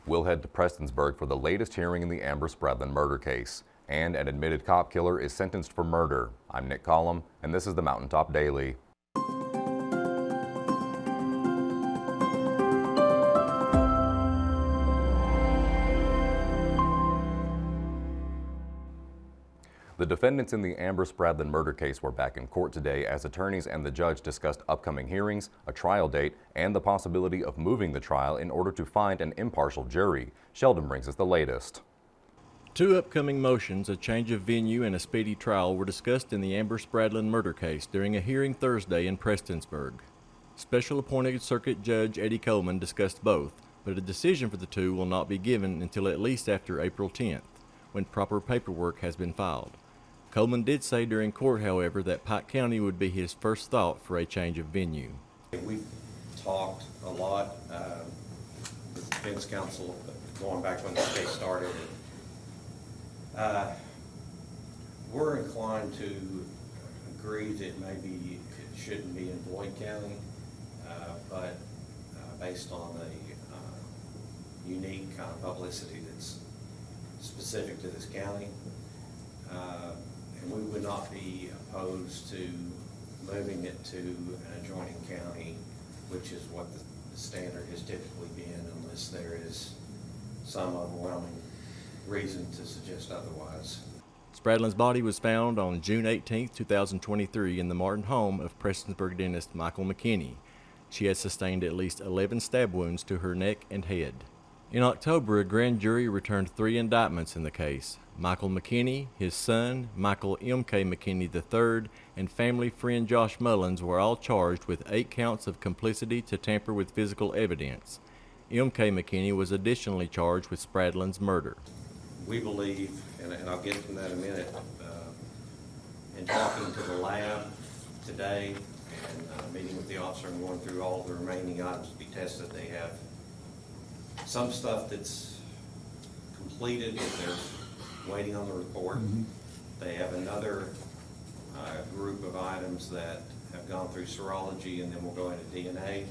We'll head to Prestonsburg for the latest hearing in the Amber Spradlin murder case. And an admitted cop killer is sentenced for murder. I'm Nick Collum, and this is the Mountaintop Daily. The defendants in the Amber Spradlin murder case were back in court today as attorneys and the judge discussed upcoming hearings, a trial date, and the possibility of moving the trial in order to find an impartial jury. Sheldon brings us the latest. Two upcoming motions, a change of venue and a speedy trial, were discussed in the Amber Spradlin murder case during a hearing Thursday in Prestonsburg. Special appointed Circuit Judge Eddie Coleman discussed both, but a decision for the two will not be given until at least after April 10th, when proper paperwork has been filed. Coleman did say during court, however, that Pike County would be his first thought for a change of venue. We've talked a lot with the defense counsel going back when this case started. We're inclined to agree that maybe it shouldn't be in Boyd County, but based on the unique kind of publicity that's specific to this county. And we would not be opposed to moving it to an adjoining county, which is what the standard has typically been, unless there is some overwhelming reason to suggest otherwise. Spradlin's body was found on June 18, 2023 in the Martin home of Prestonsburg dentist Michael McKinney. She had sustained at least 11 stab wounds to her neck and head. In October, a grand jury returned 3 indictments in the case. Michael McKinney, his son, Michael M.K. McKinney III, and family friend Josh Mullins were all charged with 8 counts of complicity to tamper with physical evidence. M.K. McKinney was additionally charged with Spradlin's murder. We believe, and I'll get to that in a minute, in talking to the lab today and meeting with the officer and going through all the remaining items to be tested, they have some stuff that's completed, but they're waiting on the report. They have another group of items that have gone through serology, and then we'll go into DNA.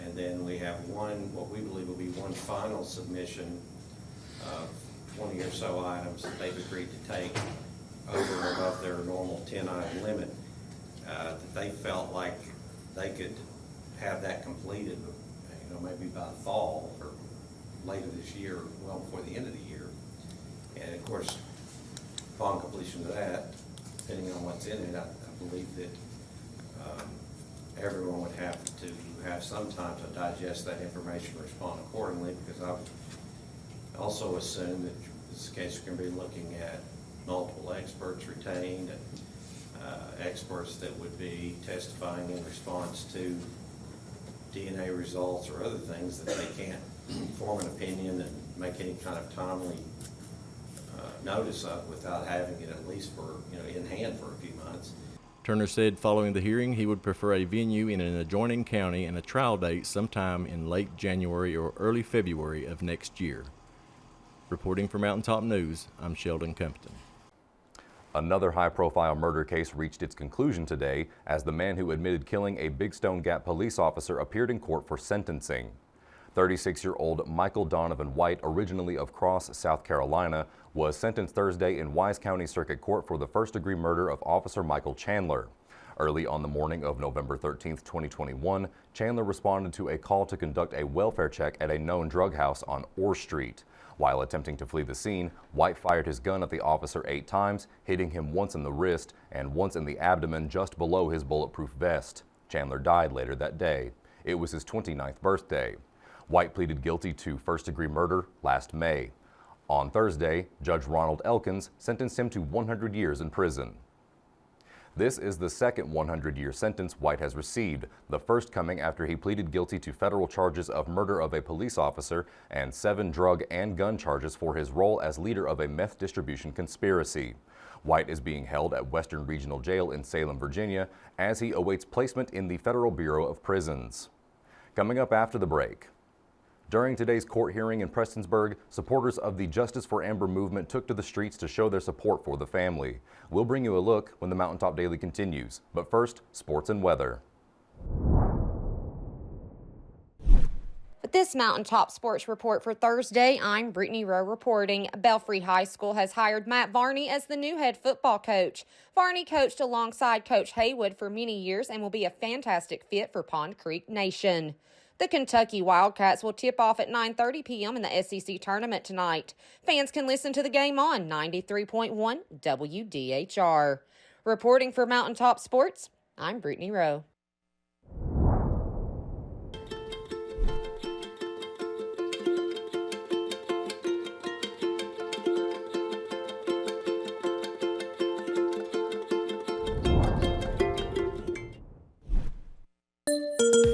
And then we have one, what we believe will be one final submission of 20 or so items that they've agreed to take over and above their normal 10-item limit, that they felt like they could have that completed, maybe by the fall or later this year, well before the end of the year. And of course, upon completion of that, depending on what's in it, I believe that everyone would have to have some time to digest that information and respond accordingly, because I would also assume that this case can be looking at multiple experts retained and experts that would be testifying in response to DNA results or other things that they can't form an opinion and make any kind of timely notice of without having it at least for, in hand for a few months. Turner said following the hearing he would prefer a venue in an adjoining county and a trial date sometime in late January or early February of next year. Reporting for Mountaintop News, I'm Sheldon Compton. Another high-profile murder case reached its conclusion today as the man who admitted killing a Big Stone Gap police officer appeared in court for sentencing. 36-year-old Michael Donovan White, originally of Cross, South Carolina, was sentenced Thursday in Wise County Circuit Court for the first-degree murder of Officer Michael Chandler. Early on the morning of November 13, 2021, Chandler responded to a call to conduct a welfare check at a known drug house on Orr Street. While attempting to flee the scene, White fired his gun at the officer 8 times, hitting him once in the wrist and once in the abdomen just below his bulletproof vest. Chandler died later that day. It was his 29th birthday. White pleaded guilty to first-degree murder last May. On Thursday, Judge Ronald Elkins sentenced him to 100 years in prison. This is the second 100-year sentence White has received, the first coming after he pleaded guilty to federal charges of murder of a police officer and 7 drug and gun charges for his role as leader of a meth distribution conspiracy. White is being held at Western Regional Jail in Salem, Virginia, as he awaits placement in the Federal Bureau of Prisons. Coming up after the break. During today's court hearing in Prestonsburg, supporters of the Justice for Amber movement took to the streets to show their support for the family. We'll bring you a look when the Mountaintop Daily continues. But first, sports and weather. The With this Mountaintop Sports Report for Thursday, I'm Brittany Rowe reporting. Belfry High School has hired Matt Varney as the new head football coach. Varney coached alongside Coach Haywood for many years and will be a fantastic fit for Pond Creek Nation. The Kentucky Wildcats will tip off at 9:30 p.m. in the SEC tournament tonight. Fans can listen to the game on 93.1 WDHR. Reporting for Mountaintop Sports, I'm Brittany Rowe.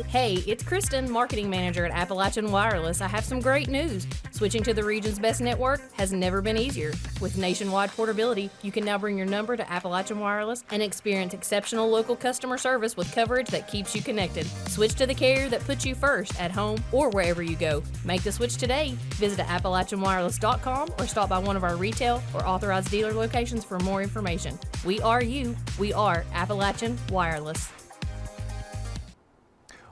Hey, it's Kristen, Marketing Manager at Appalachian Wireless. I have some great news. Switching to the region's best network has never been easier. With nationwide portability, you can now bring your number to Appalachian Wireless and experience exceptional local customer service with coverage that keeps you connected. Switch to the carrier that puts you first at home or wherever you go. Make the switch today. Visit AppalachianWireless.com or stop by one of our retail or authorized dealer locations for more information. We are you. We are Appalachian Wireless.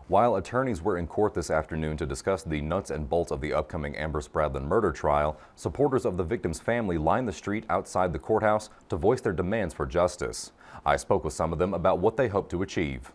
While attorneys were in court this afternoon to discuss the nuts and bolts of the upcoming Amber Spradlin murder trial, supporters of the victim's family lined the street outside the courthouse to voice their demands for justice. I spoke with some of them about what they hope to achieve.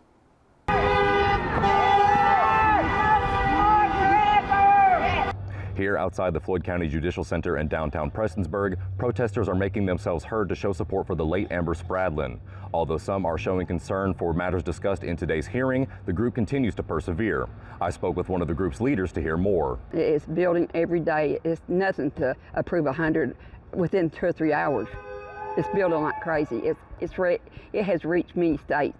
Here outside the Floyd County Judicial Center in downtown Prestonsburg, protesters are making themselves heard to show support for the late Amber Spradlin. Although some are showing concern for matters discussed in today's hearing, the group continues to persevere. I spoke with one of the group's leaders to hear more. It's building every day. It's nothing to approve 100 within 2 or 3 hours. It's building like crazy. It has reached many states,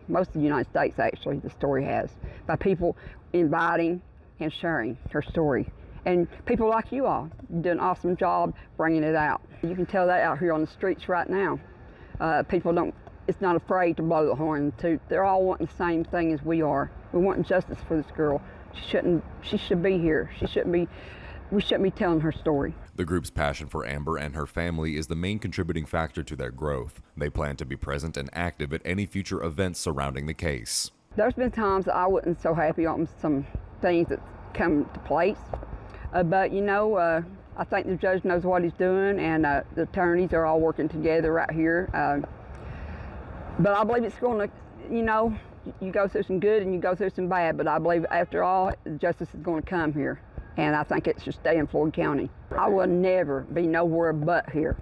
most of the United States actually, the story has, by people inviting and sharing her story. And people like you all do an awesome job bringing it out. You can tell that out here on the streets right now. It's not afraid to blow the horn. They're all wanting the same thing as we are. We want justice for this girl. She should be here. We shouldn't be telling her story. The group's passion for Amber and her family is the main contributing factor to their growth. They plan to be present and active at any future events surrounding the case. There's been times that I wasn't so happy on some things that come to place. But you know, I think the judge knows what he's doing, and the attorneys are all working together right here. But I believe it's going to, you know, you go through some good and you go through some bad, but I believe after all, justice is going to come here. And I think it should stay in Floyd County. I will never be nowhere but here.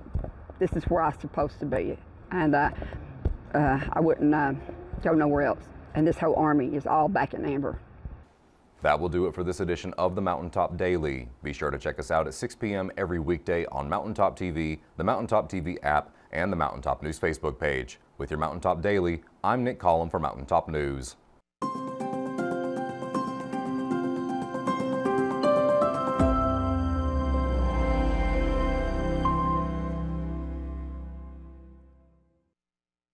This is where I'm supposed to be. And I wouldn't go nowhere else. And this whole army is all back in Amber. That will do it for this edition of the Mountaintop Daily. Be sure to check us out at 6 p.m. every weekday on Mountaintop TV, the Mountaintop TV app, and the Mountaintop News Facebook page. With your Mountaintop Daily, I'm Nick Collum for Mountaintop News.